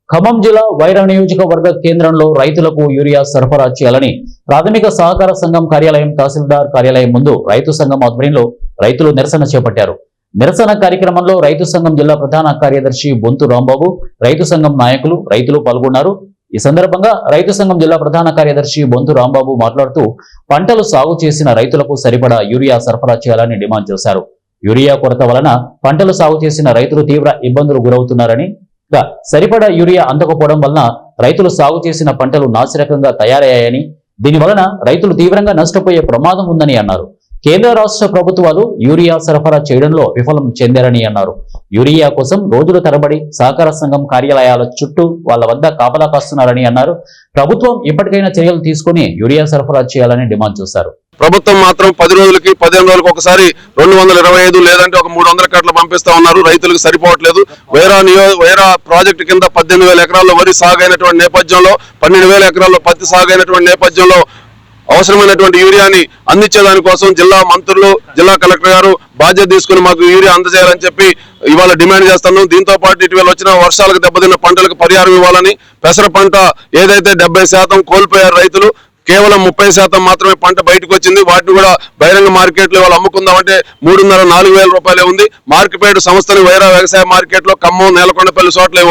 ఖమ్మం జిల్లా వైరా నియోజకవర్గ కేంద్రంలో రైతులకు యూరియా సరఫరా చేయాలని ప్రాథమిక సహకార సంఘం కార్యాలయం తహసీల్దార్ కార్యాలయం ముందు రైతు సంఘం ఆధ్వర్యంలో రైతులు నిరసన చేపట్టారు. నిరసన కార్యక్రమంలో రైతు సంఘం జిల్లా ప్రధాన కార్యదర్శి బొంతు రాంబాబు, రైతు సంఘం నాయకులు, రైతులు పాల్గొన్నారు. ఈ సందర్భంగా రైతు సంఘం జిల్లా ప్రధాన కార్యదర్శి బొంతు రాంబాబు మాట్లాడుతూ పంటలు సాగు చేసిన రైతులకు సరిపడా యూరియా సరఫరా చేయాలని డిమాండ్ చేశారు. యూరియా కొరత వలన పంటలు సాగు చేసిన రైతులు తీవ్ర ఇబ్బందులు గురవుతున్నారని, సరిపడా యూరియా అందకపోవడం వలన రైతులు సాగు చేసిన పంటలు నాసిరకంగా తయారయ్యాయని, దీని వలన రైతులు తీవ్రంగా నష్టపోయే ప్రమాదం ఉందని అన్నారు. కేంద్ర రాష్ట్ర ప్రభుత్వాలు యూరియా సరఫరా చేయడంలో విఫలం చెందారని అన్నారు. యూరియా కోసం రోజుల తరబడి సహకార సంఘం కార్యాలయాల చుట్టూ వాళ్ళ వద్ద కాపలా కాస్తున్నారని అన్నారు. ప్రభుత్వం ఇప్పటికైనా చర్యలు తీసుకుని యూరియా సరఫరా చేయాలని డిమాండ్ చేశారు. ప్రభుత్వం మాత్రం 10 రోజులకి 15 రోజులకు ఒకసారి 225 లేదంటే ఒక 300 కట్టలు పంపిస్తా ఉన్నారు. రైతులకు సరిపోవట్లేదు. వైరా ప్రాజెక్టు కింద 18,000 ఎకరాల్లో వరి సాగైనటువంటి నేపథ్యంలో, 12,000 ఎకరాల్లో పత్తి సాగైనటువంటి నేపథ్యంలో అవసరమైనటువంటి యూరియాని అందించేదాని కోసం జిల్లా మంత్రులు, జిల్లా కలెక్టర్ గారు బాధ్యత తీసుకుని మాకు యూరియా అందజేయాలని చెప్పి ఇవాళ డిమాండ్ చేస్తున్నాం. దీంతో పాటు ఇటీవల వచ్చిన వర్షాలకు దెబ్బతిన్న పంటలకు పరిహారం ఇవ్వాలని, పెసర పంట ఏదైతే 70% కోల్పోయారు రైతులు, కేవలం 30% మాత్రమే పంట బయటకు వచ్చింది. వాటిని కూడా బహిరంగ మార్కెట్లో వాళ్ళు అమ్ముకుందామంటే 3,500-4,000 రూపాయలే ఉంది. మార్కెట్ సంస్థలు వైరా వ్యవసాయ మార్కెట్లో ఖమ్మం, నేలకొండపల్లి చోట్ల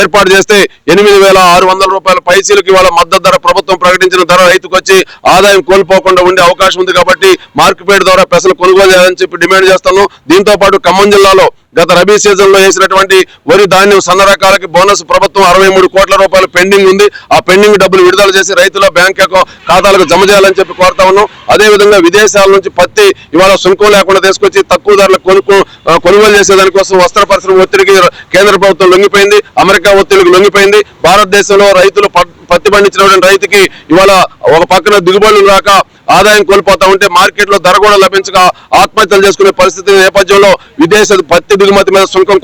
ఏర్పాటు చేస్తే 8,600 రూపాయల పైసీలకు ఇవాళ మద్దతు ధర ప్రభుత్వం ప్రకటించిన ధర రైతుకు వచ్చి ఆదాయం కోల్పోకుండా ఉండే అవకాశం ఉంది. కాబట్టి మార్కెట్ ద్వారా పెసలు కొనుగోలు చేయాలని చెప్పి డిమాండ్ చేస్తాను. దీంతో పాటు ఖమ్మం జిల్లాలో గత రబీ సీజన్ లో వేసినటువంటి వరి ధాన్యం సన్న రకాలకి బోనస్ ప్రభుత్వం 63 కోట్ల రూపాయలు పెండింగ్ ఉంది. ఆ పెండింగ్ డబ్బులు విడుదల చేసి రైతుల బ్యాంక్ ఖాతాలకు జమ చేయాలని చెప్పి కోరుతా ఉన్నాం. అదేవిధంగా విదేశాల నుంచి పత్తి ఇవాళ సుంకం లేకుండా తీసుకొచ్చి తక్కువ ధరలకు కొనుగోలు చేసేదానికోసం వస్త్ర పరిశ్రమ ఒత్తిడికి కేంద్ర ప్రభుత్వం లొంగిపోయింది, అమెరికా ఒత్తిడికి లొంగిపోయింది. భారతదేశంలో రైతులు పత్తి పండించినటువంటి రైతుకి ఇవాళ ఒక పక్కన దిగుబడులు రాక ఆదాయం కోల్పోతా ఉంటే మార్కెట్లో ధర కూడా లభించక ఆత్మహత్యలు చేసుకునే పరిస్థితి నేపథ్యంలో విదేశ పత్తి దిగుమతి మీద సుంకం